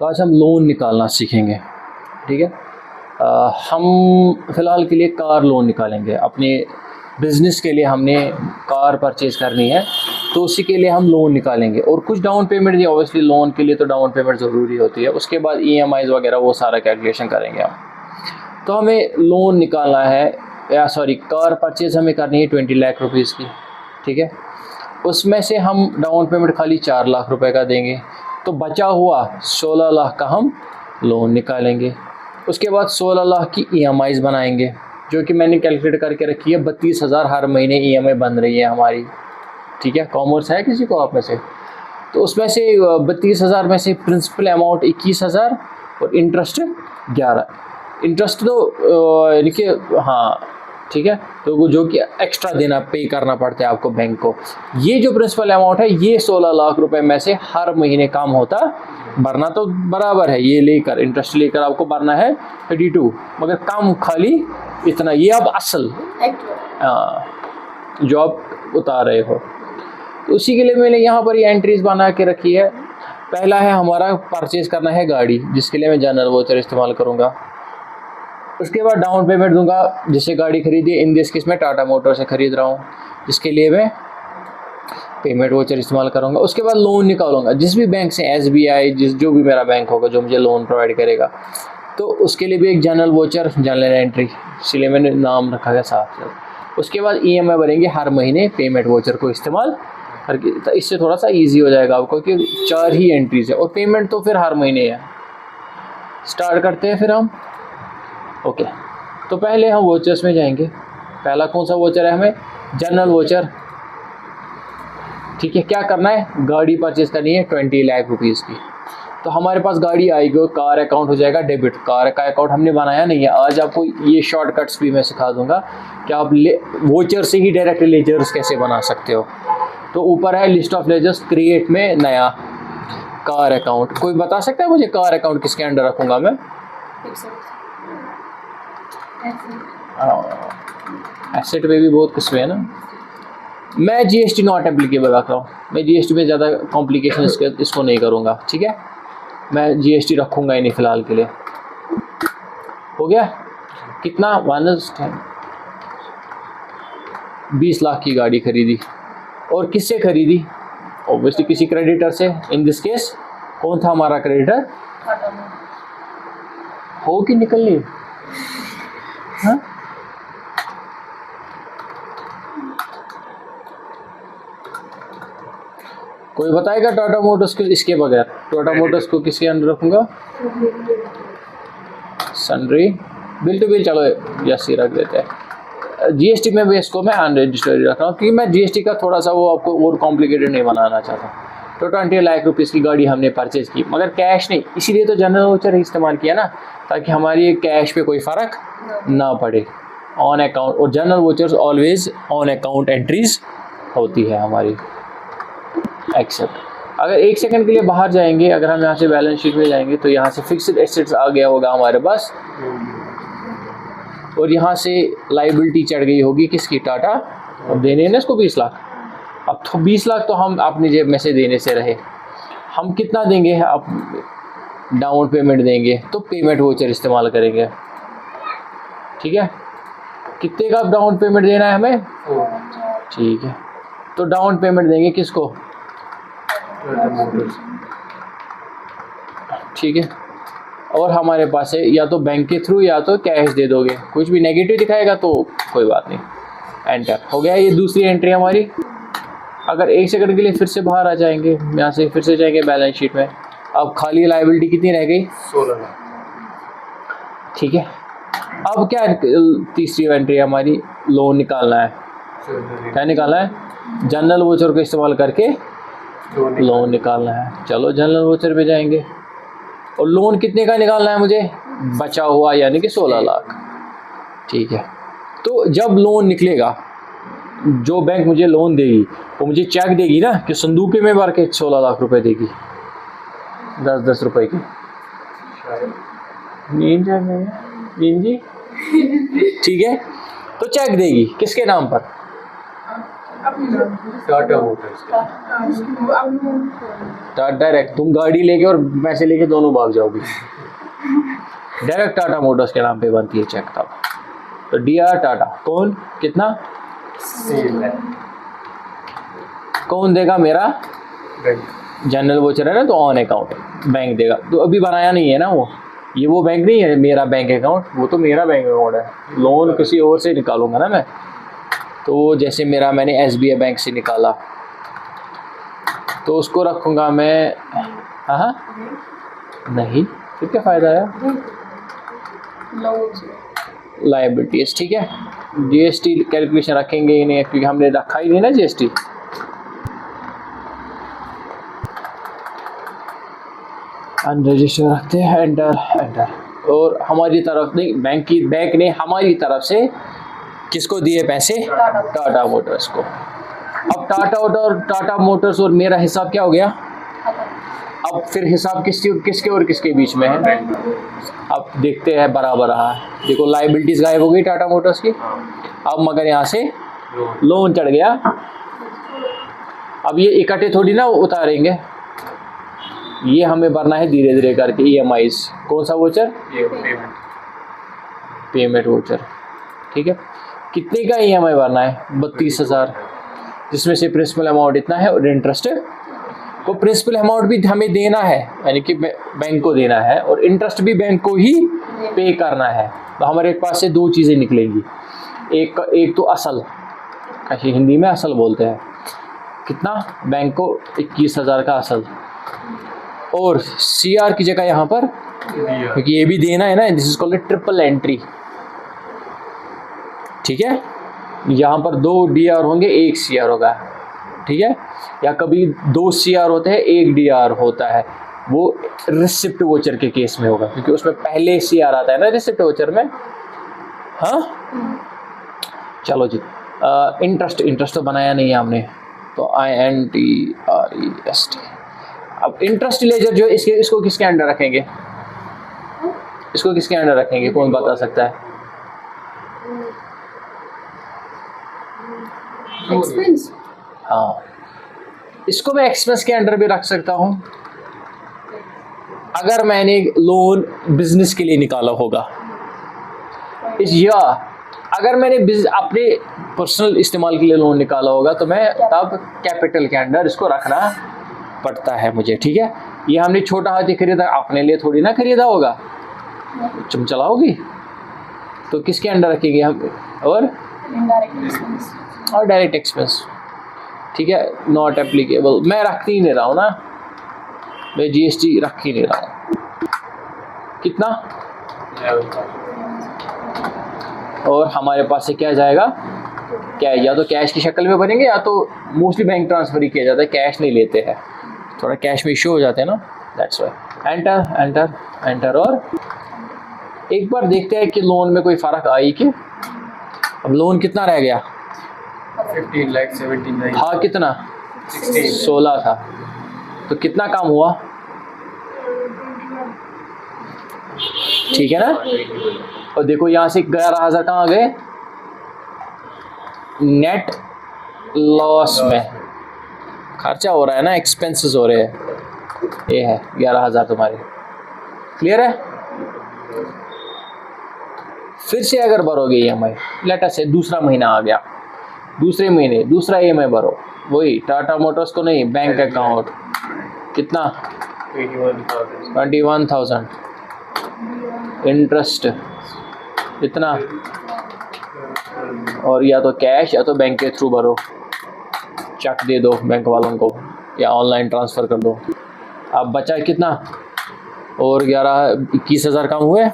तो आज हम लोन निकालना सीखेंगे, ठीक है। हम फ़िलहाल के लिए कार लोन निकालेंगे। अपने बिज़नेस के लिए हमने कार परचेज़ करनी है, तो उसी के लिए हम लोन निकालेंगे। और कुछ डाउन पेमेंट, ये ऑब्वियसली लोन के लिए तो डाउन पेमेंट ज़रूरी होती है। उसके बाद EMIs वगैरह वो सारा कैलकुलेशन करेंगे हम। तो हमें लोन निकालना है, या सॉरी कार परचेज़ हमें करनी है 20 लाख रुपीज़ की, ठीक है। उसमें से हम डाउन पेमेंट खाली 4 लाख रुपए का देंगे, तो बचा हुआ 16 लाख का हम लोन निकालेंगे। उसके बाद 16 लाख की EMIs बनाएंगे, जो कि मैंने कैलकुलेट करके रखी है। 32,000 हर महीने EMI बन रही है हमारी, ठीक है। कॉमर्स है किसी को आप में से? तो उसमें से 32,000 में से प्रिंसिपल अमाउंट 21,000 और इंटरेस्ट 11। इंटरेस्ट तो यानी कि हाँ, ठीक है। तो वो जो कि एक्स्ट्रा देना, पे करना पड़ता है आपको बैंक को। ये जो प्रिंसिपल अमाउंट है, ये 16 लाख रुपए में से हर महीने काम होता भरना तो बराबर है। ये लेकर, इंटरेस्ट लेकर आपको भरना है 32, मगर काम खाली इतना। ये अब असल जो आप उतार रहे हो, तो उसी के लिए मैंने यहाँ पर ये एंट्रीज बना के रखी है। पहला है हमारा परचेज़ करना है गाड़ी, जिसके लिए मैं जनरल वोचर इस्तेमाल करूँगा। उसके बाद डाउन पेमेंट दूंगा, जिससे गाड़ी खरीदी। इन दिस केस मैं टाटा मोटर से ख़रीद रहा हूँ, जिसके लिए मैं पेमेंट वोचर इस्तेमाल करूँगा। उसके बाद लोन निकालूंगा जिस भी बैंक से, SBI, जो भी मेरा बैंक होगा जो मुझे लोन प्रोवाइड करेगा, तो उसके लिए भी एक जनरल वोचर, जनरल एंट्री, इसलिए मैंने नाम रखा है साथ। उसके बाद EMI भरेंगे हर महीने पेमेंट वोचर को इस्तेमाल करके। तो इससे थोड़ा सा ईजी हो जाएगा आपको, कि 4 ही एंट्रीज है और पेमेंट तो फिर हर महीने है। स्टार्ट करते हैं फिर हम। ओके, तो पहले हम वोचर्स में जाएंगे। पहला कौन सा वोचर है? हमें जनरल वोचर, ठीक है। क्या करना है? गाड़ी परचेज़ करनी है 20 लाख रुपीज़ की। तो हमारे पास गाड़ी आएगी, कार अकाउंट हो जाएगा डेबिट। कार का अकाउंट हमने बनाया नहीं है। आज आपको ये शॉर्टकट्स भी मैं सिखा दूंगा कि आप वोचर से ही डायरेक्ट लेजर्स कैसे बना सकते हो। तो ऊपर है लिस्ट ऑफ लेजर्स, क्रिएट में नया कार अकाउंट। कोई बता सकता है मुझे कार अकाउंट किसके अंडर रखूँगा मैं? एसेट में भी बहुत किस्में है ना। मैं GST नॉट एप्लीकेबल रख रहा हूँ। मैं GST में ज़्यादा कॉम्प्लिकेशन इसको नहीं करूँगा, ठीक है। मैं GST रखूँगा ही नहीं फ़िलहाल के लिए। हो गया कितना? 20 लाख की गाड़ी खरीदी। और किससे खरीदी? ऑब्वियसली किसी क्रेडिटर से। इन दिस केस कौन था हमारा क्रेडिटर? हो कि निकल ली? हाँ, कोई बताएगा टाटा मोटर्स को इसके बगैर? टाटा मोटर्स को किसके अंडर रखूँगा? सन्ड्री, बिल टू बिल, चलो यस ही रख देते हैं। GST में भी इसको मैं अनरजिस्टर्ड रख रहा हूँ, क्योंकि मैं GST का थोड़ा सा वो आपको और कॉम्प्लिकेटेड नहीं बनाना चाहता। तो 20 लाख रुपीज़ की गाड़ी हमने परचेज़ की, मगर कैश नहीं। इसीलिए तो जनरल वोचर इस्तेमाल किया ना, ताकि हमारी कैश पे कोई फ़र्क ना पड़े। ऑन अकाउंट, और general vouchers always on account entries होती है हमारी। एक्सेप्ट। अगर 1 सेकंड के लिए बाहर जाएंगे, अगर हम यहाँ से बैलेंस शीट में जाएंगे, तो यहाँ से फिक्स्ड एसेट्स आ गया होगा हमारे पास, और यहाँ से लाइबिलिटी चढ़ गई होगी किसकी? टाटा। अब देने ना इसको 20 लाख। अब तो 20 लाख तो हम अपनी जेब में से देने से रहे। हम कितना देंगे? अब डाउन पेमेंट देंगे, तो पेमेंट वोचर इस्तेमाल करेंगे, ठीक है। कितने का डाउन पेमेंट देना है हमें? ठीक है, तो डाउन पेमेंट देंगे किसको? ठीक है। और हमारे पास है या तो बैंक के थ्रू या तो कैश दे दोगे। कुछ भी नेगेटिव दिखाएगा तो कोई बात नहीं, एंटर हो गया। ये दूसरी एंट्री हमारी। अगर 1 सेकंड के लिए फिर से बाहर आ जाएंगे, यहाँ से फिर से जाएंगे बैलेंस शीट में। अब खाली लायबिलिटी कितनी रह गई? 16। ठीक है। अब क्या तीसरी एंट्री हमारी? लोन निकालना है। क्या निकालना है? जनरल वोचर को इस्तेमाल करके लोन निकालना है। चलो जनरल वोचर पे जाएंगे, और लोन कितने का निकालना है मुझे? बचा हुआ, यानी कि 16 लाख। ठीक है। तो जब लोन निकलेगा, जो बैंक मुझे लोन देगी वो मुझे चेक देगी ना, कि संदूक में भर के 16 लाख रुपए देगी, 10-10 रुपए की। नींद जी। ठीक है, तो चेक देगी किसके नाम पर? टाटा मोटर्स का। डायरेक्ट तुम गाड़ी लेके और पैसे लेके दोनों भाग जाओगे। डायरेक्ट टाटा मोटर्स के नाम पे बनती है चेक तब। तो DR टाटा कौन कितना कौन देगा? मेरा जनरल वोचर है ना, तो ऑन अकाउंट बैंक देगा। तो अभी बनाया नहीं है ना वो, ये वो बैंक नहीं है मेरा बैंक अकाउंट, वो तो मेरा बैंक अकाउंट है। लोन किसी और से निकालूंगा ना मैं। तो जैसे मैंने SBI बैंक से निकाला तो उसको रखूँगा मैं। हाँ नहीं, फिर क्या फ़ायदा है? लायबिलिटीज, ठीक है। GST कैलकुलेशन रखेंगे ही नहीं क्योंकि हमने रखा ही नहीं ना GST। अनरजिस्टर्ड रखते हैं, एंटर। और हमारी तरफ नहीं, बैंक ने हमारी तरफ से किसको दिए पैसे? टाटा मोटर्स को। अब टाटा मोटर्स और मेरा हिसाब क्या हो गया? अब फिर हिसाब किसके और किसके बीच में है? अब देखते हैं बराबर रहा। देखो लायबिलिटीज गायब हो गई टाटा मोटर्स की। अब मगर यहाँ से लोन चढ़ गया। अब ये इकट्ठे थोड़ी ना उतारेंगे, ये हमें भरना है धीरे धीरे करके EMIs। कौन सा वोचर? पेमेंट वोचर, ठीक है। कितने का EMI भरना है? 32,000, जिसमें से प्रिंसिपल अमाउंट इतना है और इंटरेस्ट को प्रिंसिपल अमाउंट भी हमें देना है, यानी कि बैंक को देना है, और इंटरेस्ट भी बैंक को ही पे करना है। तो हमारे पास से दो चीज़ें निकलेंगी। एक तो असल, हिंदी में असल बोलते हैं, कितना? बैंक को 21,000 का असल, और CR की जगह यहाँ पर, क्योंकि ये भी देना है ना, this is called triple entry, ठीक है। यहाँ पर 2 DR होंगे, 1 CR होगा, ठीक है। या कभी 2 CR होते हैं, 1 DR होता है, वो रिसिप्ट वोचर के केस में होगा, क्योंकि उसमें पहले CR आता है ना रिसिप्ट वोचर में। हाँ चलो जी, इंटरेस्ट तो बनाया नहीं है हमने, तो INTREST। अब इंटरेस्ट लेजर जो इसको किसके अंडर रखेंगे? इसको किसके अंडर रखेंगे? कौन बता सकता है? एक्सपेंस। हाँ, इसको मैं एक्सपेंस के अंडर भी रख सकता हूँ अगर मैंने लोन बिजनेस के लिए निकाला होगा, या अगर मैंने अपने पर्सनल इस्तेमाल के लिए लोन निकाला होगा, तो मैं तब कैपिटल के अंडर इसको रखना पड़ता है मुझे, ठीक है। ये हमने छोटा हाथी खरीदा, अपने लिए थोड़ी ना खरीदा होगा, तुम चलाओगी तो किसके अंडर रखेंगे हम? और डायरेक्ट एक्सपेंस, ठीक है, नॉट एप्लीकेबल। मैं रख ही नहीं रहा हूँ ना, मैं GST रख ही नहीं रहा हूँ। कितना? और हमारे पास से क्या जाएगा? क्या, या तो कैश की शक्ल में बनेंगे, या तो मोस्टली बैंक ट्रांसफर ही किया जाता है, कैश नहीं लेते हैं, थोड़ा कैश में इशू हो जाते हैं ना, दैट्स वाई। एंटर। और एक बार देखते हैं कि लोन में कोई फ़र्क आई कि अब लोन कितना रह गया? 15,79,000 था कितना? 16 था, तो कितना काम हुआ? ठीक है ना। और देखो यहाँ से 11,000 कहाँ गए? नेट लॉस में खर्चा हो रहा है ना, एक्सपेंसेस हो रहे हैं। ये है 11,000 तुम्हारे, क्लियर है। फिर से अगर भरोगे EMI, लेटर से दूसरा महीना आ गया, दूसरे महीने दूसरा EMI भरो, वही टाटा मोटर्स को नहीं, बैंक अकाउंट। कितना? 21,000। इंटरेस्ट इतना, और या तो कैश या तो बैंक के थ्रू भरो, चेक दे दो बैंक वालों को या ऑनलाइन ट्रांसफ़र कर दो। अब बचा कितना? और 21,000 कम हुए,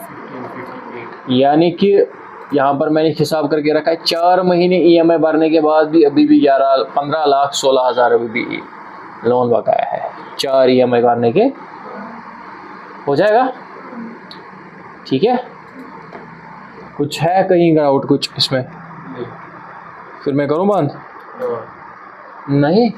यानी कि यहाँ पर मैंने हिसाब करके रखा है 4 महीने EMI भरने के बाद भी अभी भी 15,16,000 अभी भी लोन बकाया है। 4 EMI भरने के हो जाएगा, ठीक है। कुछ है कहीं डाउट कुछ इसमें? फिर मैं करूँ बंद? नहीं,